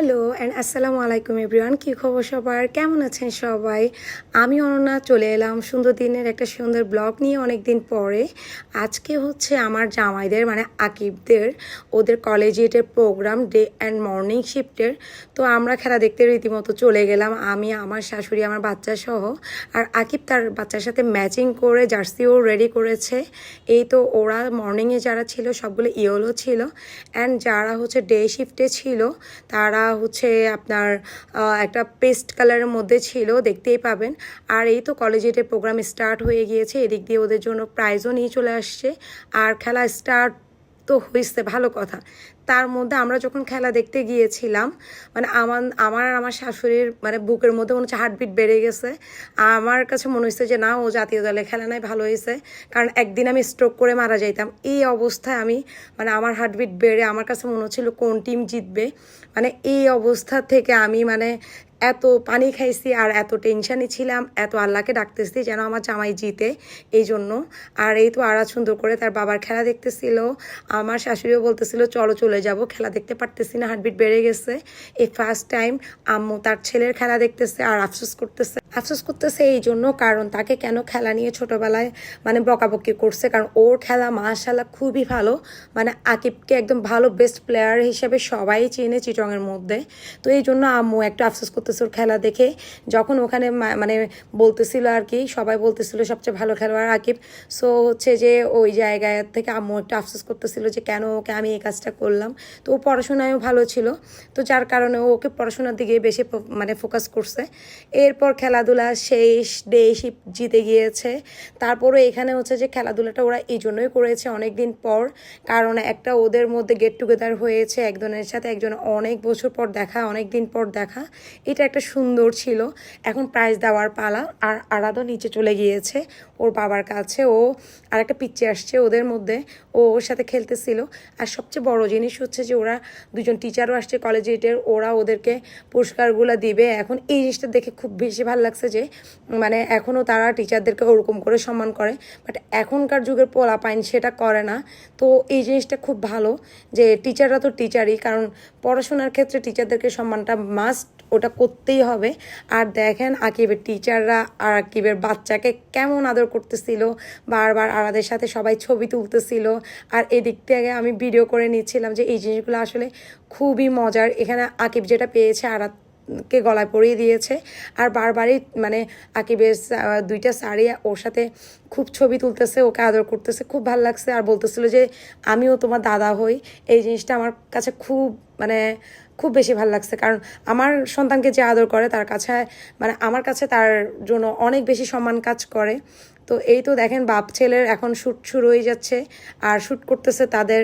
Hello and আসসালামু আলাইকুম everyone, কী খবর সবার, কেমন আছেন সবাই? আমি অনন্যা চলে এলাম সুন্দর দিনের একটা সুন্দর ব্লগ নিয়ে অনেক দিন পরে। আজকে হচ্ছে আমার জামাইদের মানে আকিবদের ওদের কলেজিয়েটের প্রোগ্রাম ডে অ্যান্ড মর্নিং শিফটের। তো আমরা খেলা দেখতে রীতিমতো চলে গেলাম, আমি আমার শাশুড়ি আমার বাচ্চা সহ। আর আকিব তার বাচ্চার সাথে ম্যাচিং করে জার্সিও রেডি করেছে। এই তো ওরা মর্নিংয়ে যারা ছিল সবগুলো ইয়েলো ছিল, অ্যান্ড যারা হচ্ছে ডে শিফটে ছিল তারা হচ্ছে আপনার একটা পেস্ট কালারের মধ্যে ছিল, দেখতেই পাবেন। আর এই তো কলেজিয়েটের প্রোগ্রাম স্টার্ট হয়ে গিয়েছে, এদিক দিয়ে ওদের জন্য প্রাইজও নিয়ে চলে আসছে। আর খেলা স্টার্ট তো হয়েছে, ভালো কথা। তার মধ্যে আমরা যখন খেলা দেখতে গিয়েছিলাম মানে আমার আর আমার শাশুড়ির মানে বুকের মধ্যে মনে হচ্ছে হার্টবিট বেড়ে গেছে। আমার কাছে মনে হচ্ছে যে না, ও জাতীয় দলে খেলা নাই, ভালো হয়েছে। কারণ একদিন আমি স্ট্রোক করে মারা যাইতাম। এই অবস্থায় আমি মানে আমার হার্টবিট বেড়ে আমার কাছে মনে হচ্ছিল কোন টিম জিতবে। মানে এই অবস্থা থেকে আমি মানে এত পানি খাইছি আর এত টেনশানে ছিলাম, এত আল্লাহকে ডাকতেছি যেন আমার জামাই জিতে, এই জন্য। আর এই তো আরা সুন্দর করে তার বাবার খেলা দেখতেছিল। আমার শাশুড়িও বলতেছিল চলো চলে যাব, খেলা দেখতে পারতেছি না, হার্টবিট বেড়ে গেছে। এই ফার্স্ট টাইম আম্মু তার ছেলের খেলা দেখতেছে আর আফসোস করতেছে এই জন্য, কারণ তাকে কেন খেলা নিয়ে ছোটোবেলায় মানে বকাবকি করছে। কারণ ওর খেলা মাশাআল্লাহ খুবই ভালো, মানে আকিবকে একদম ভালো বেস্ট প্লেয়ার হিসেবে সবাই চেনে চিটংয়ের মধ্যে। তো এই জন্য আম্মু একটু আফসোস করতেছে ওর খেলা দেখে। যখন ওখানে মানে বলতেছিল আর কি, সবাই বলতেছিল সবচেয়ে ভালো খেলোয়াড় আকিব। সো হচ্ছে যে ওই জায়গায় থেকে আম্মু একটু আফসোস করতেছিল যে কেন ওকে আমি এই কাজটা করলাম। তো ও পড়াশোনায়ও ভালো ছিল, তো যার কারণে ওকে পড়াশোনার দিকে বেশি মানে ফোকাস করছে। এরপর খেলাধুলা শেষ, ডে শিফট জিতে গিয়েছে। তারপরে এখানে হচ্ছে যে খেলাধুলাটা ওরা এই জন্যই করেছে অনেক দিন পর, কারণ একটা ওদের মধ্যে গেট টুগেদার হয়েছে, একজনের সাথে একজন অনেক বছর পর দেখা, অনেক দিন পর দেখা। এটা একটা সুন্দর ছিল। এখন প্রাইজ দেওয়ার পালা, আর আরাধও নিচে চলে গিয়েছে ওর বাবার কাছে। ও আর একটা পিচ্চি আসছে ওদের মধ্যে, ও ওর সাথে খেলতেছিল। আর সবচেয়ে বড় জিনিস হচ্ছে যে ওরা দুজন টিচারও আসছে কলেজিয়েটের, ওরা ওদেরকে পুরস্কারগুলো দিবে। এখন এই জিনিসটা দেখে খুব বেশি ভালো লাগছে যে মানে এখনও তারা টিচারদেরকে ওরকম করে সম্মান করে, বাট এখনকার যুগের পোলাপাইন সেটা করে না। তো এই জিনিসটা খুব ভালো যে টিচাররা তো টিচারই, কারণ পড়াশোনার ক্ষেত্রে টিচারদেরকে সম্মানটা মাস্ট, ওটা করতেই হবে। আর দেখেন আকিবের টিচাররা আর আকিবের বাচ্চাকে কেমন আদর করতেছিল, বারবার আরাদের সাথে সবাই ছবি তুলতেছিল। আর এদিক থেকে আমি ভিডিও করে নিচ্ছিলাম যে এই জিনিসগুলো আসলে খুবই মজার। এখানে আকিব যেটা পেয়েছে কে গলায় পরিয়ে দিয়েছে, আর বারবারই মানে আকিবের দুইটা শাড়ি ওর সাথে খুব ছবি তুলতেছে, ওকে আদর করতেছে, খুব ভালো লাগছে। আর বলতেছিল যে আমিও তোমার দাদা হই। এই জিনিসটা আমার কাছে খুব মানে খুব বেশি ভালো লাগছে, কারণ আমার সন্তানকে যে আদর করে তার কাছে মানে আমার কাছে তার জন্য অনেক বেশি সম্মান কাজ করে। তো এই তো দেখেন বাপ ছেলের এখন শ্যুট শুরু হয়ে যাচ্ছে, আর শ্যুট করতেছে তাদের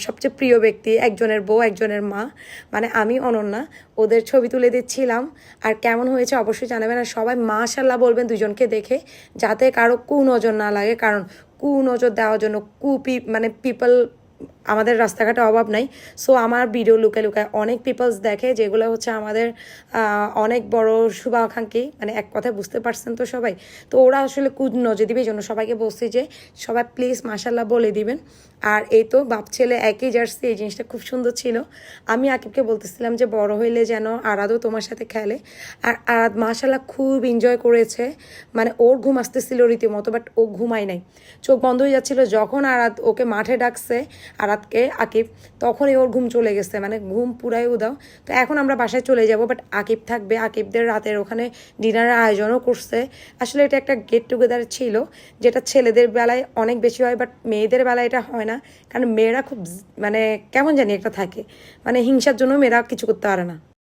সবচেয়ে প্রিয় ব্যক্তি, একজনের বউ একজনের মা, মানে আমি অনন্যা। ওদের ছবি তুলে দিচ্ছিলাম। আর কেমন হয়েছে অবশ্যই জানাবেন, আর সবাই মাশাআল্লাহ বলবেন দুজনকে দেখে, যাতে কারো কুনজর না লাগে। কারণ কুনজর দেওয়ার জন্য মানে পিপল আমাদের রাস্তাঘাটে অভাব নাই। সো আমার ভিডিও লুকায় লুকায় অনেক পিপলস দেখে, যেগুলো হচ্ছে আমাদের অনেক বড় শুভাকাঙ্ক্ষী, মানে এক কথায় বুঝতে পারছেন তো সবাই। তো ওরা আসলে নজর দিবে, এই জন্য সবাইকে বলছি যে সবাই প্লিজ মাশাআল্লাহ বলে দিবেন। আর এই তো বাপ ছেলে একই জার্সি, এই জিনিসটা খুব সুন্দর ছিল। আমি আকিবকে বলতেছিলাম যে বড় হইলে যেন আরাধও তোমার সাথে খেলে। আর আরাধ মাশাআল্লাহ খুব এনজয় করেছে, মানে ওর ঘুম আসতেছিল রীতিমতো, বাট ও ঘুমায় নাই, চোখ বন্ধ হয়ে যাচ্ছিল। যখন আরাধ ওকে মাঠে ডাকছে আরাধকে আকিব, তখনই ওর ঘুম চলে গেছে, মানে ঘুম পুরাই উদাও। তো এখন আমরা বাসায় চলে যাব, বাট আকিব থাকবে, আকিবদের রাতের ওখানে ডিনারের আয়োজনও করছে। আসলে এটা একটা গেট টুগেদার ছিল, যেটা ছেলেদের বেলায় অনেক বেশি হয়, বাট মেয়েদের বেলায় এটা হয় না। কারণ মেয়েরা খুব মানে কেমন জানি একটা থাকে, মানে হিংসার জন্য মেয়েরা কিছু করতে পারে না।